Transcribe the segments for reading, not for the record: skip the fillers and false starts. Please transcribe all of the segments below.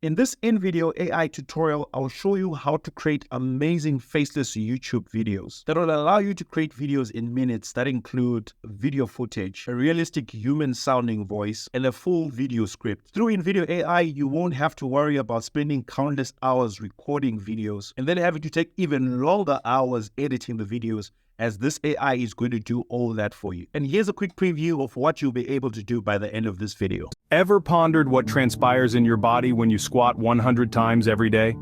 In this InVideo AI tutorial, I'll show you how to create amazing faceless YouTube videos that will allow you to create videos in minutes that include video footage, a realistic human-sounding voice, and a full video script. Through InVideo AI, you won't have to worry about spending countless hours recording videos and then having to take even longer hours editing the videos, as this AI is going to do all that for you. And here's a quick preview of what you'll be able to do by the end of this video. Ever pondered what transpires in your body when you squat 100 times every day?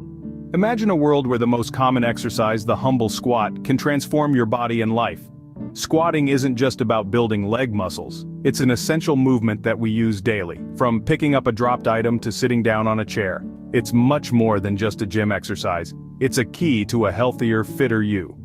Imagine a world where the most common exercise, the humble squat, can transform your body and life. Squatting isn't just about building leg muscles. It's an essential movement that we use daily, from picking up a dropped item to sitting down on a chair. It's much more than just a gym exercise. It's a key to a healthier, fitter you.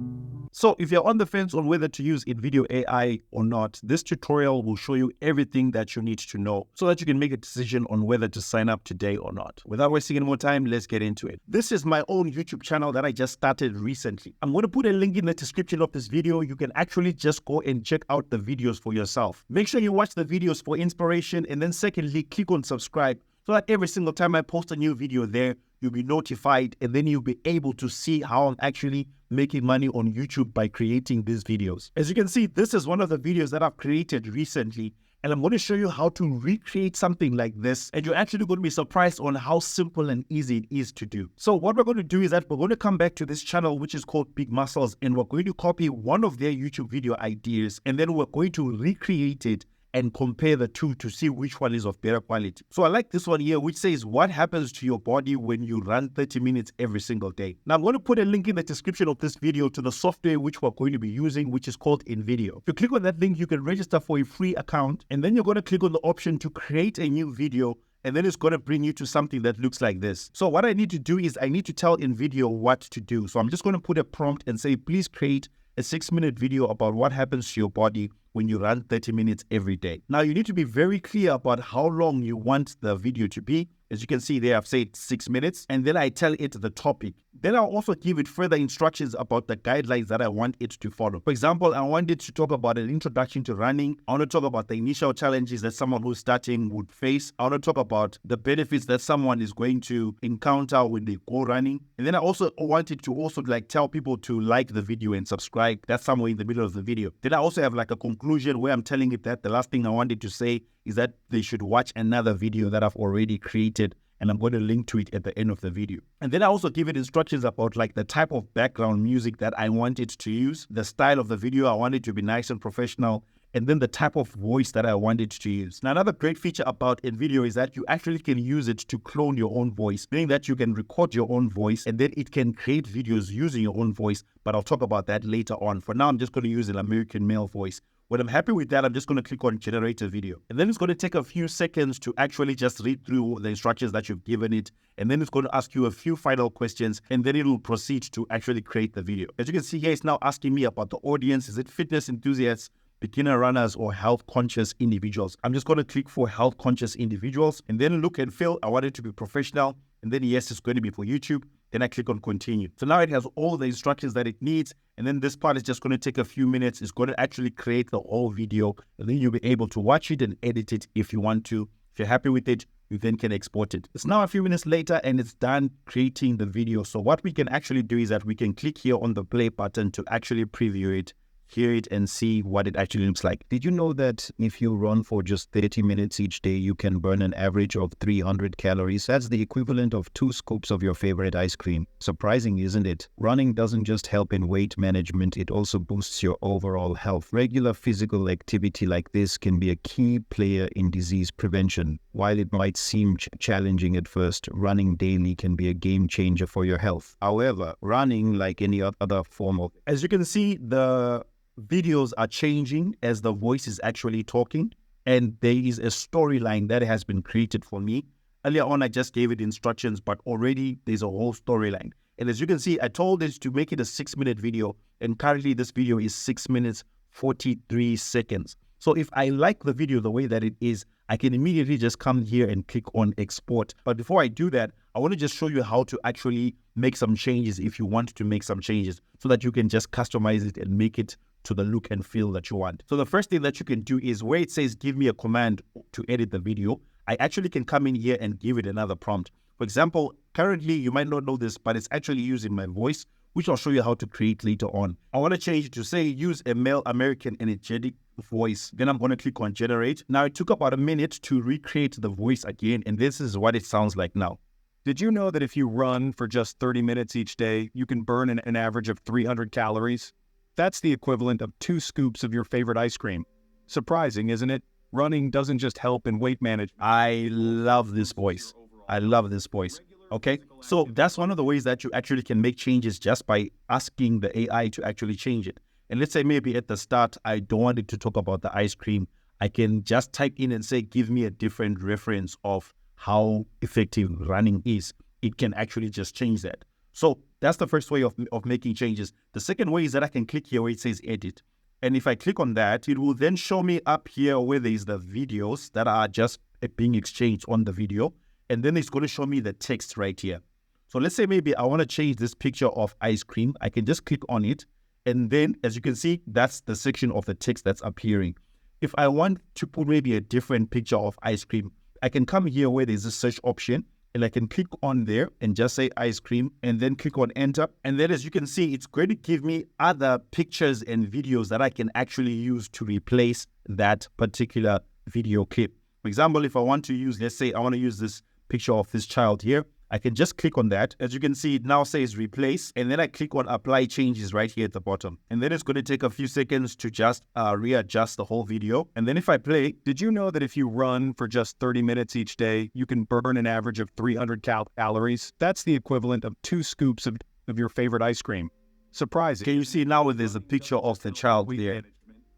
So if you're on the fence on whether to use InVideo AI or not, this tutorial will show you everything that you need to know so that you can make a decision on whether to sign up today or not. Without wasting any more time, let's get into it. This is my own YouTube channel that I just started recently. I'm going to put a link in the description of this video. You can actually just go and check out the videos for yourself. Make sure you watch the videos for inspiration, and then secondly, click on subscribe so that every single time I post a new video there, you'll be notified, and then you'll be able to see how I'm actually making money on YouTube by creating these videos. As you can see, this is one of the videos that I've created recently, and I'm going to show you how to recreate something like this, and you're actually going to be surprised on how simple and easy it is to do. So what we're going to do is that we're going to come back to this channel, which is called Big Muscles, and we're going to copy one of their YouTube video ideas, and then we're going to recreate it and compare the two to see which one is of better quality. So I like this one here, which says, what happens to your body when you run 30 minutes every single day? Now I'm going to put a link in the description of this video to the software which we're going to be using, which is called InVideo. If you click on that link, you can register for a free account, and then you're going to click on the option to create a new video, and then it's going to bring you to something that looks like this. So what I need to do is I need to tell InVideo what to do. So I'm just going to put a prompt and say, please create a 6-minute video about what happens to your body when you run 30 minutes every day. Now you need to be very clear about how long you want the video to be. As you can see there, I've said 6 minutes, and then I tell it the topic. Then I'll also give it further instructions about the guidelines that I want it to follow. For example, I want it to talk about an introduction to running. I want to talk about the initial challenges that someone who's starting would face. I want to talk about the benefits that someone is going to encounter when they go running. And then I also want it to also tell people to like the video and subscribe. That's somewhere in the middle of the video. Then I also have a conclusion where I'm telling it that the last thing I wanted to say is that they should watch another video that I've already created, and I'm going to link to it at the end of the video. And then I also give it instructions about the type of background music that I want it to use, the style of the video, I want it to be nice and professional, and then the type of voice that I want it to use. Now, another great feature about InVideo is that you actually can use it to clone your own voice, meaning that you can record your own voice, and then it can create videos using your own voice, but I'll talk about that later on. For now, I'm just going to use an American male voice. When I'm happy with that, I'm just going to click on generate a video. And then it's going to take a few seconds to actually just read through the instructions that you've given it. And then it's going to ask you a few final questions, and then it will proceed to actually create the video. As you can see here, it's now asking me about the audience. Is it fitness enthusiasts, beginner runners, or health conscious individuals? I'm just going to click for health conscious individuals, and then look and feel. I want it to be professional. And then yes, it's going to be for YouTube. Then I click on continue. So now it has all the instructions that it needs. And then this part is just going to take a few minutes. It's going to actually create the whole video. And then you'll be able to watch it and edit it if you want to. If you're happy with it, you then can export it. It's now a few minutes later and it's done creating the video. So what we can actually do is that we can click here on the play button to actually preview it, hear it, and see what it actually looks like. Did you know that if you run for just 30 minutes each day, you can burn an average of 300 calories? That's the equivalent of 2 scoops of your favorite ice cream. Surprising, isn't it? Running doesn't just help in weight management, it also boosts your overall health. Regular physical activity like this can be a key player in disease prevention. While it might seem challenging at first, running daily can be a game changer for your health. However, running, like any other form of... As you can see, the videos are changing as the voice is actually talking, and there is a storyline that has been created for me. Earlier on, I just gave it instructions, but already there's a whole storyline. And as you can see, I told it to make it a 6-minute video, and currently this video is 6 minutes, 43 seconds. So if I like the video the way that it is, I can immediately just come here and click on export. But before I do that, I want to just show you how to actually make some changes if you want to make some changes, so that you can just customize it and make it to the look and feel that you want. So the first thing that you can do is where it says give me a command to edit the video, I actually can come in here and give it another prompt. For example, currently you might not know this, but it's actually using my voice, which I'll show you how to create later on. I want to change it to say use a male American energetic voice. Then I'm going to click on generate. Now it took about a minute to recreate the voice again, and this is what it sounds like now. Did you know that if you run for just 30 minutes each day, you can burn an average of 300 calories? That's the equivalent of 2 scoops of your favorite ice cream. Surprising, isn't it? Running doesn't just help in weight management. I love this voice. I love this voice. Okay, so that's one of the ways that you actually can make changes just by asking the AI to actually change it. And let's say maybe at the start, I don't want it to talk about the ice cream. I can just type in and say, give me a different reference of how effective running is. It can actually just change that. So that's the first way of making changes. The second way is that I can click here where it says edit. And if I click on that, it will then show me up here where there's the videos that are just being exchanged on the video. And then it's going to show me the text right here. So let's say maybe I want to change this picture of ice cream. I can just click on it. And then as you can see, that's the section of the text that's appearing. If I want to put maybe a different picture of ice cream, I can come here where there's a search option and I can click on there and just say ice cream and then click on enter. And then as you can see, it's going to give me other pictures and videos that I can actually use to replace that particular video clip. For example, if I want to use, let's say I want to use this picture of this child here, I can just click on that. As you can see, it now says replace, and then I click on apply changes right here at the bottom. And then it's going to take a few seconds to just readjust the whole video. And then if I play, did you know that if you run for just 30 minutes each day, you can burn an average of 300 calories? That's the equivalent of 2 scoops of your favorite ice cream. Surprising. Can you see now there's a picture of the child there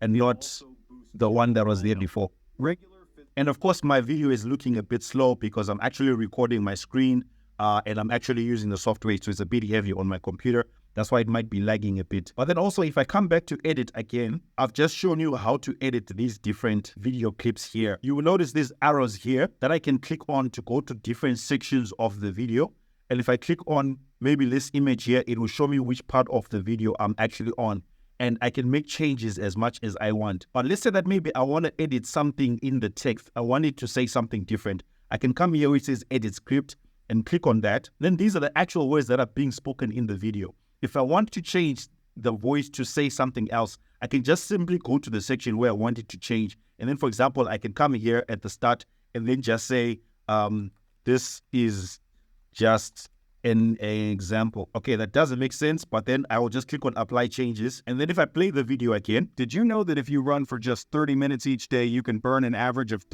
and not the one that was there before? And of course, my video is looking a bit slow because I'm actually recording my screen and I'm actually using the software, so it's a bit heavy on my computer. That's why it might be lagging a bit. But then also, if I come back to edit again, I've just shown you how to edit these different video clips here. You will notice these arrows here that I can click on to go to different sections of the video. And if I click on maybe this image here, it will show me which part of the video I'm actually on. And I can make changes as much as I want. But let's say that maybe I want to edit something in the text. I want it to say something different. I can come here where it says edit script and click on that. Then these are the actual words that are being spoken in the video. If I want to change the voice to say something else, I can just simply go to the section where I want it to change. And then, for example, I can come here at the start and then just say, this is just an example. Okay, that doesn't make sense, but then I will just click on apply changes. And then if I play the video again, did you know that if you run for just 30 minutes each day, you can burn an average of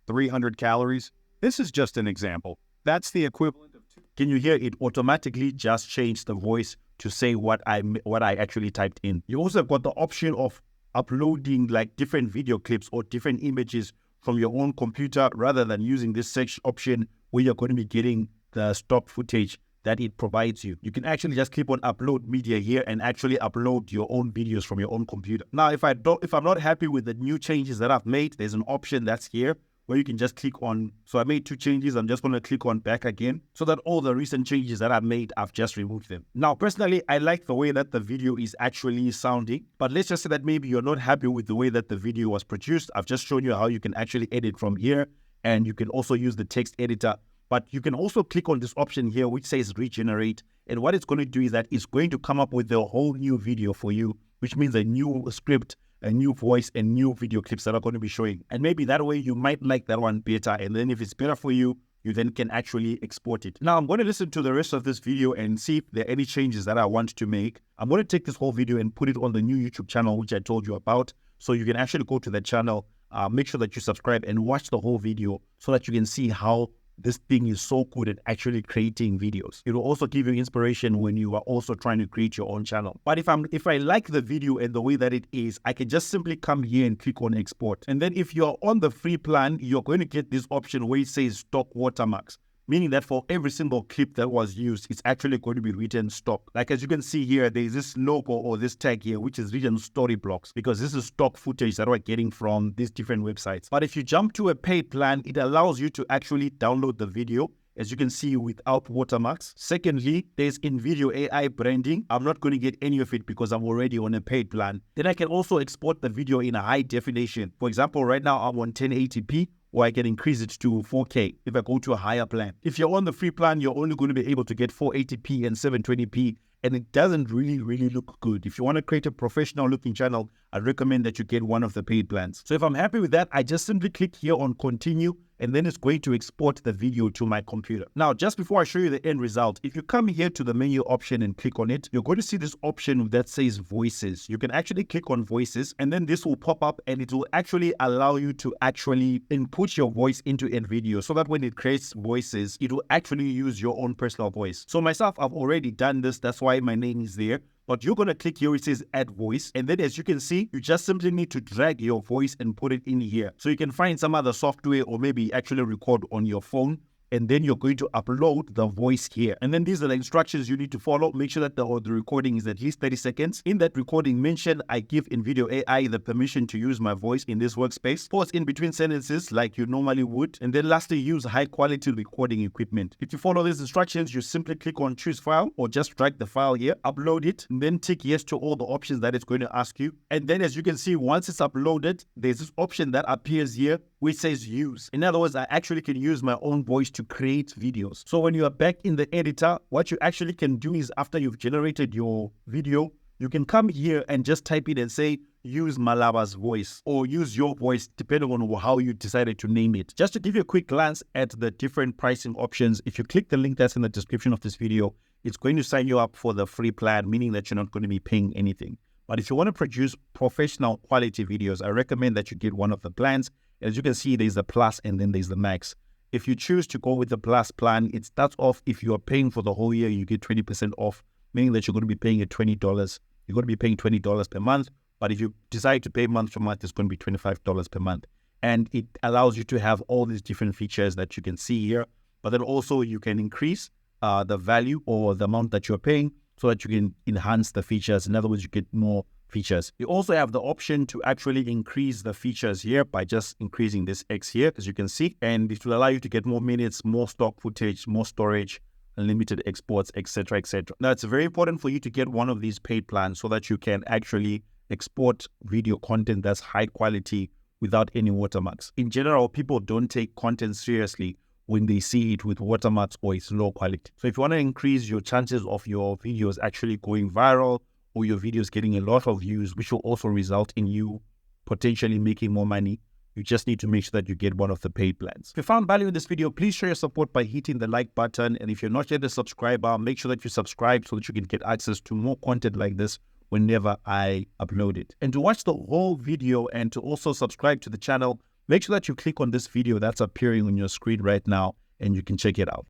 300 calories? This is just an example. That's the equivalent of 2. Can you hear it automatically just changed the voice to say what I actually typed in? You also have got the option of uploading like different video clips or different images from your own computer rather than using this search option where you're going to be getting the stock footage that it provides you. You can actually just click on upload media here and actually upload your own videos from your own computer. Now, if I'm not happy with the new changes that I've made, there's an option that's here where you can just click on. So I made 2 changes. I'm just going to click on back again so that all the recent changes that I've made, I've just removed them. Now, personally, I like the way that the video is actually sounding, but let's just say that maybe you're not happy with the way that the video was produced. I've just shown you how you can actually edit from here, and you can also use the text editor. But you can also click on this option here, which says regenerate. And what it's going to do is that it's going to come up with a whole new video for you, which means a new script, a new voice, and new video clips that are going to be showing. And maybe that way you might like that one better. And then if it's better for you, you then can actually export it. Now I'm going to listen to the rest of this video and see if there are any changes that I want to make. I'm going to take this whole video and put it on the new YouTube channel, which I told you about. So you can actually go to the channel, make sure that you subscribe and watch the whole video so that you can see how this thing is so good at actually creating videos. It will also give you inspiration when you are also trying to create your own channel. But if I like the video and the way that it is, I can just simply come here and click on export. And then if you're on the free plan, you're going to get this option where it says stock watermarks, meaning that for every single clip that was used, it's actually going to be written stock. Like as you can see here, there's this logo or this tag here, which is written story blocks, because this is stock footage that we're getting from these different websites. But if you jump to a paid plan, it allows you to actually download the video, as you can see, without watermarks. Secondly, there's InVideo AI branding. I'm not going to get any of it because I'm already on a paid plan. Then I can also export the video in a high definition. For example, right now I'm on 1080p. or I can increase it to 4K if I go to a higher plan. If you're on the free plan, you're only going to be able to get 480p and 720p, and it doesn't really look good. If you want to create a professional looking channel, I recommend that you get one of the paid plans. So if I'm happy with that, I just simply click here on continue, and then it's going to export the video to my computer. Now, just before I show you the end result, if you come here to the menu option and click on it, you're going to see this option that says voices. You can actually click on voices, and then this will pop up, and it will actually allow you to actually input your voice into InVideo, so that when it creates voices, it will actually use your own personal voice. So myself, I've already done this. That's why my name is there. But you're going to click here, it says add voice. And then as you can see, you just simply need to drag your voice and put it in here. So you can find some other software or maybe actually record on your phone. And then you're going to upload the voice here. And then these are the instructions you need to follow. Make sure that the recording is at least 30 seconds. In that recording, mention I give InVideo AI the permission to use my voice in this workspace. Pause in between sentences like you normally would. And then lastly, use high quality recording equipment. If you follow these instructions, you simply click on choose file or just drag the file here, upload it, and then tick yes to all the options that it's going to ask you. And then as you can see, once it's uploaded, there's this option that appears here which says use. In other words, I actually can use my own voice to create videos. So when you are back in the editor, what you actually can do is after you've generated your video, you can come here and just type it and say, use Malaba's voice or use your voice, depending on how you decided to name it. Just to give you a quick glance at the different pricing options, if you click the link that's in the description of this video, it's going to sign you up for the free plan, meaning that you're not going to be paying anything. But if you want to produce professional quality videos, I recommend that you get one of the plans. As you can see, there's the plus and then there's the max. If you choose to go with the plus plan, it starts off, if you are paying for the whole year, you get 20% off, meaning that you're going to be paying at $20. You're going to be paying $20 per month. But if you decide to pay month to month, it's going to be $25 per month. And it allows you to have all these different features that you can see here. But then also you can increase the value or the amount that you're paying so that you can enhance the features. In other words, you get more features. You also have the option to actually increase the features here by just increasing this X here, as you can see, and it will allow you to get more minutes, more stock footage, more storage, unlimited exports, etc., etc. Now, it's very important for you to get one of these paid plans so that you can actually export video content that's high quality without any watermarks. In general, people don't take content seriously when they see it with watermarks or it's low quality. So if you want to increase your chances of your videos actually going viral, or your videos getting a lot of views, which will also result in you potentially making more money, you just need to make sure that you get one of the paid plans. If you found value in this video, please show your support by hitting the like button. And if you're not yet a subscriber, make sure that you subscribe so that you can get access to more content like this whenever I upload it. And to watch the whole video and to also subscribe to the channel, make sure that you click on this video that's appearing on your screen right now and you can check it out.